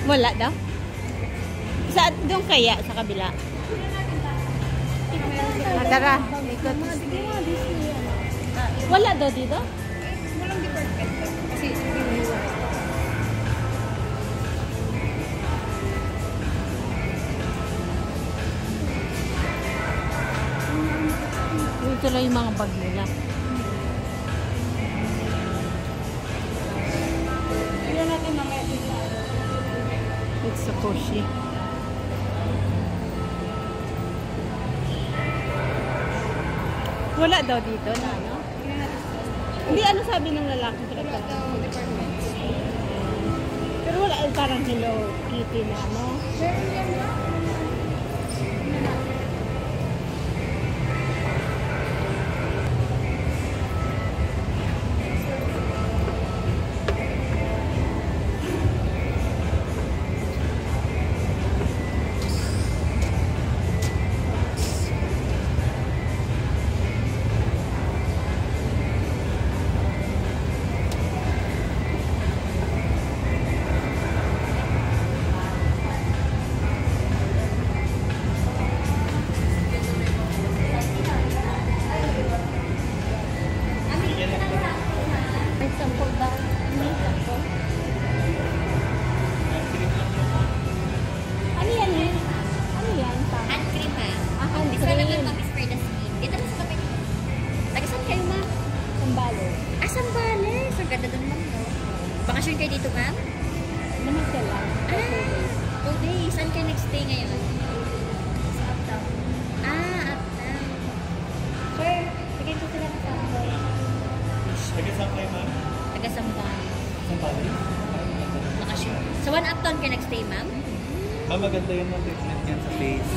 Wala daw? Sa doon kaya sa kabila? Tara, ikot. Wala daw dito? Walang department daw. Kasi ito lang yung mga bag nila. tignan natin mamaya dito. It's a Koshi. Wala daw dito na ano? Hindi, ano sabi ng lalaki? Wala daw department. Pero wala, parang Hello Kitty na ano? Meron yan na. Bakasyon kayo dito, ma'am? Naman ka lang. 2 days. Saan kayo nag-stay ngayon? Sa uptown. Uptown. Sir, bigay ko sila ng sample. Taga-saan kayo, ma'am? Taga-Sambal. Sambali? Bakasyon. Sa one uptown kayo nag-stay, ma'am? Ma'am, maganda yung mga treatment yan sa face.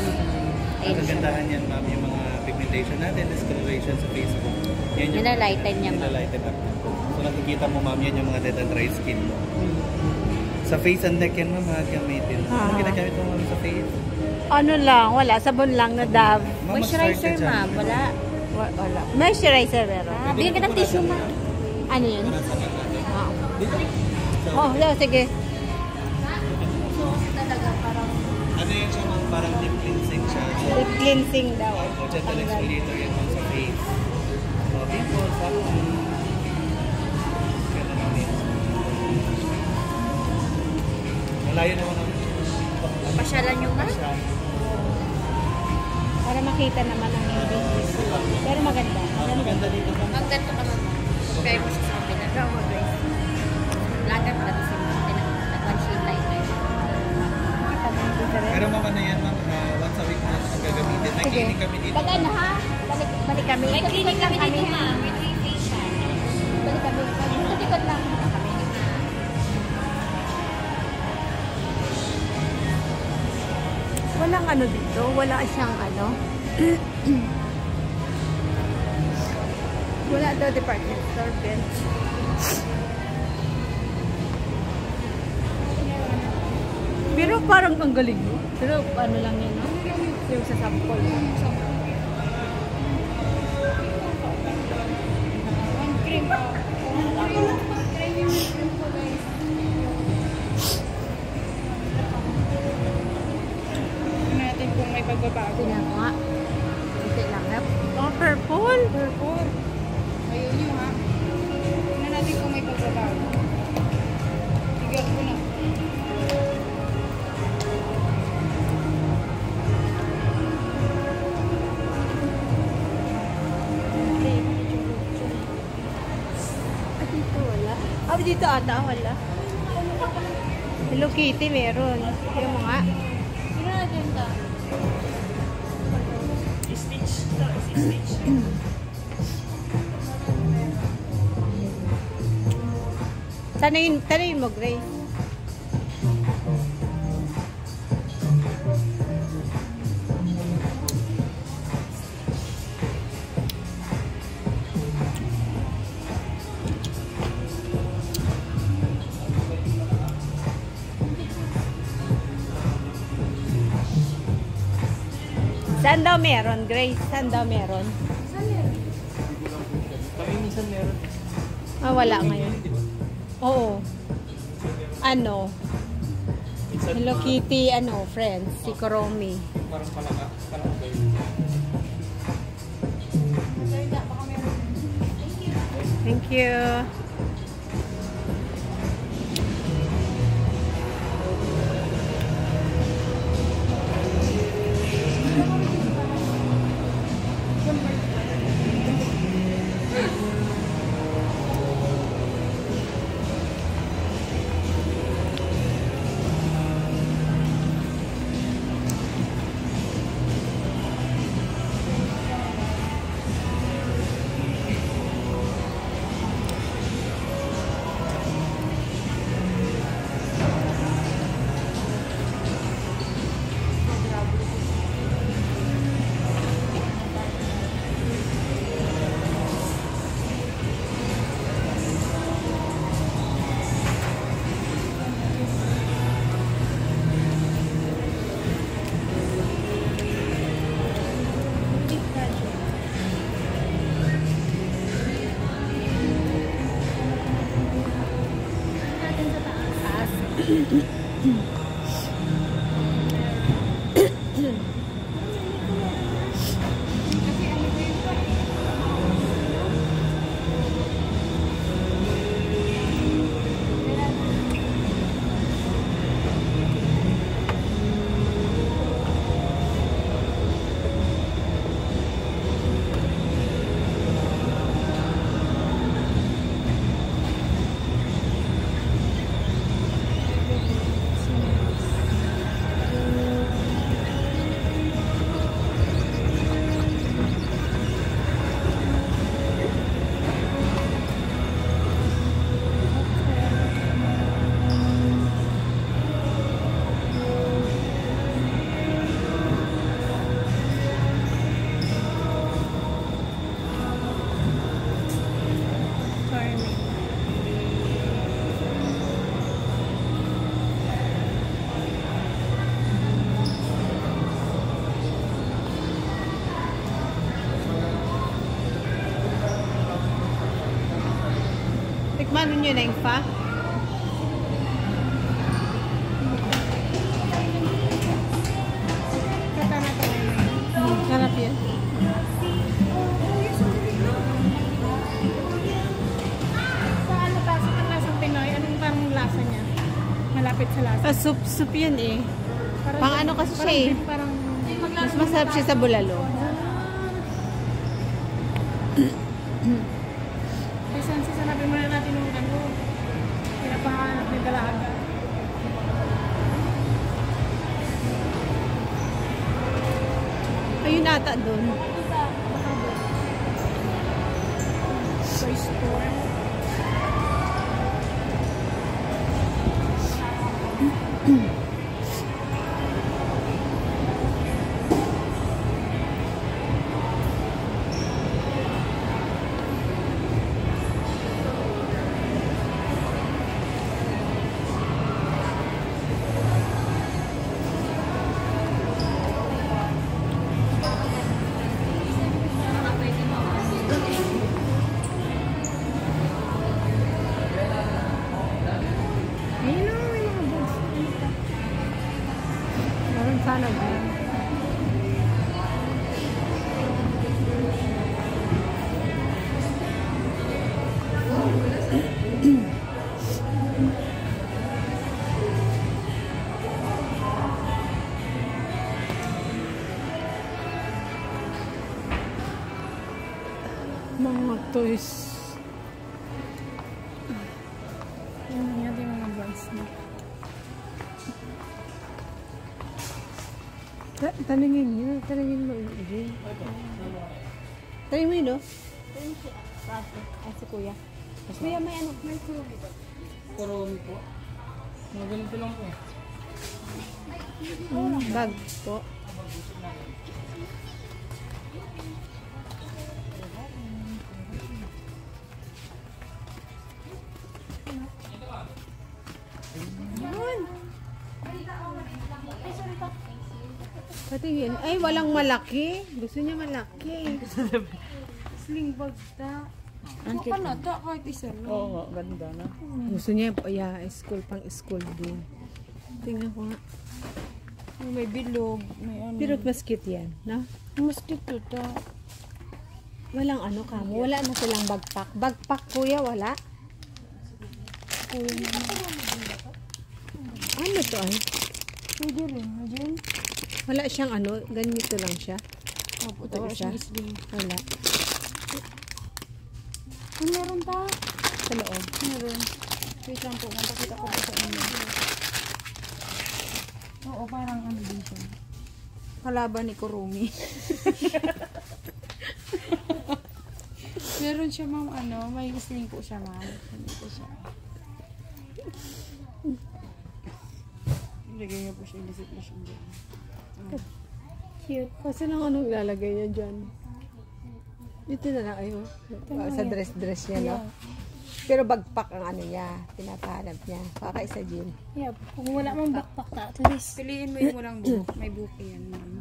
Ang kagandahan yan, ma'am, yung mga pigmentation natin, discoloration sa face mo. Yan yung Nilalighten niya, ma'am. nilalighten up. So nakikita mo, ma'am, yan yung mga dead and dry skin mo. Sa face and neck yan, ma'am, gamitin. Ano ginagamit mo, ma'am, sa face? Ano lang, wala. Sabon lang na Dove. Ma'am, Moisturizer, mag-start ka ma'am. dyan. Wala. Wala. Moisturizer meron. Bigyan ka ng tissue, ma'am. Ano yun? Dito. Oh, sige. So, talaga parang... Ano yun siya, ma'am? Parang deep cleansing siya. Deep cleansing daw. O, gentle exfoliator yan, ma'am, sa face. So, pimples, acne. Ganda naman yun. Malayo naman ang Pasyalan nyo, ma'am. siya. Para makita naman ang hindi. Pero maganda. Maganda dito, ma'am. Ma'am, ganito ka, ma'am. Compare mo siya sa kapila. Lagat na kasi ma'am. Nag-one shade light na yun. Pero ma'am, ano yan, ma'am? Once a week na ang gagamitin. May Sige. clinic kami dito. Pag ano ha? Balik kami. May clinic kami dito, ma'am. May free facial. Balik kami. Sa likod lang kami. Walang ano dito. Wala siyang ano. Wala daw department store bench. Pero parang ang galing mo. Pero ano lang yan, no? Yung sa sample. One cream. Cream yung cream ko, guys. Tignan natin kung may pagbabago. Tingnan ko nga. Hindi lang. Oh, purple. Purple. Ayun yun, ha? Tignan natin kung may pagbabago. Tignan ko na. Dito wala. Dito ata wala. Hello Kitty meron. Yung mga. Tignan natin ito. Tanayin mo, Grace. Saan daw meron, Grace? Saan daw meron? Saan yan? Kami minsan meron. Wala ngayon. Oo. Ano? Hello Kitty, ano, friends, si Kuromi. Parang palaka. Parang ba Thank you. Tikman nyo na yung fa? Sarap yan. Sa ano ba? Sa lasang Pinoy, anong parang lasa niya? Malapit sa lasa. Soup yan eh. Pang ano kasi siya eh. Parang Mas masarap siya sa bulalo. Bisan sanabi muna natin yung ano, pinapahanap ng dalaga. Ayun ata doon. Toy store. Sana din. Mga toys. Yan yung mga bags na. Tanungin mo yun. Tanungin mo yun. Tanungin mo yun, no? Ay, si Kuya. Kuya, may ano? May kuromi ba? Kuromi po. Mga ganito lang po. Bag po. Patingin. Ay, walang malaki. Gusto niya malaki. Sling bag ta. Ang Baka na ta, kahit isa lang. Oo nga, ganda na. Gusto niya, yeah, school, pang school din. Tingnan ko nga. May bilog, may ano. Pero mas cute yan, no? Mas cute to. Walang ano ka mo. Wala na silang bagpak. Bagpak, kuya, wala? Ano to ay? Pwede rin, Jen. Wala siyang ano. Ganito lang siya. Opo, Ito wala isa. siyang sling. Wala. Ano meron ta? Sa loob. Meron. Wait lang po, mapakita ko po sa inyo. Oo, parang ano dito. Kalaban ni Kurumi. Meron siya, ma'am, ano, may sling po siya, ma'am. Dito siya. Ilagay niya po siya, ilisip na siya dyan. Cute. Kasi lang anong lalagay niya dyan. Dito na lang ayo. Sa dress-dress niya, no? Pero bagpak ang ano niya. Pinapahanap niya. Baka isa din. Yeah, kung wala mong backpack ta, at least. Piliin mo yung walang buhok. May buki yan, ma'am.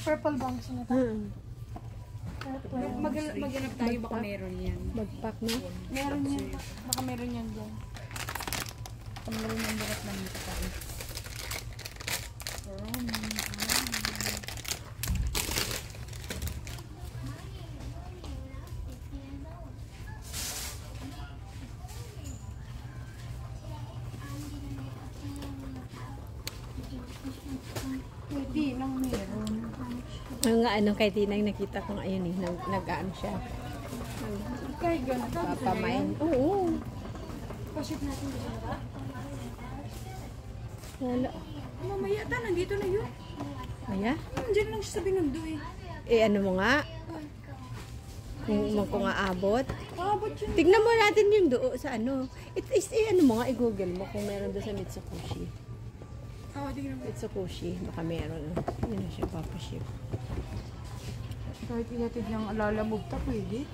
Purple bangs na ta. Maghanap tayo, baka meron yan. Bagpak, no? Meron yan. Baka meron yan dyan. Baka meron yan bukat na dito tayo. Pwede lang meron. Ang nga ano kay Tinang nakita ko nga yun eh. Nag-ano siya. Kahit gano'n. Papamain. Oo. Pa-shoot natin dito ba? Wala. Mamaya ta, nandito na yun. Aya? Diyan lang siya sa binundo eh. Eh ano mo nga? Kung nga abot. Abot yun. Tignan mo natin yung doon sa ano. Ano mo nga, i-google mo kung meron doon sa Mitsukoshi. Oo, tingnan mo. Mitsukoshi, baka meron. Yun na siya, papaship. Kahit ihatid ng lalamog ta, pwede.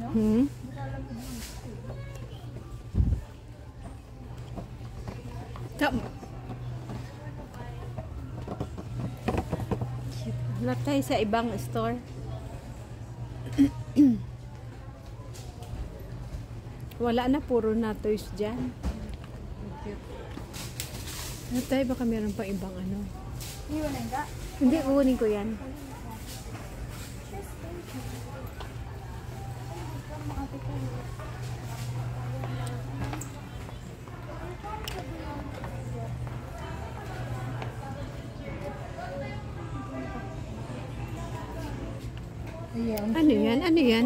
No? Hmm? Tama. Wala tayo sa ibang store. Wala na, puro na toys dyan. Ano tayo, baka meron pang ibang ano. Iwan na ka? Hindi, kukunin ko yan. Ayan. Ano yan? Ano yan?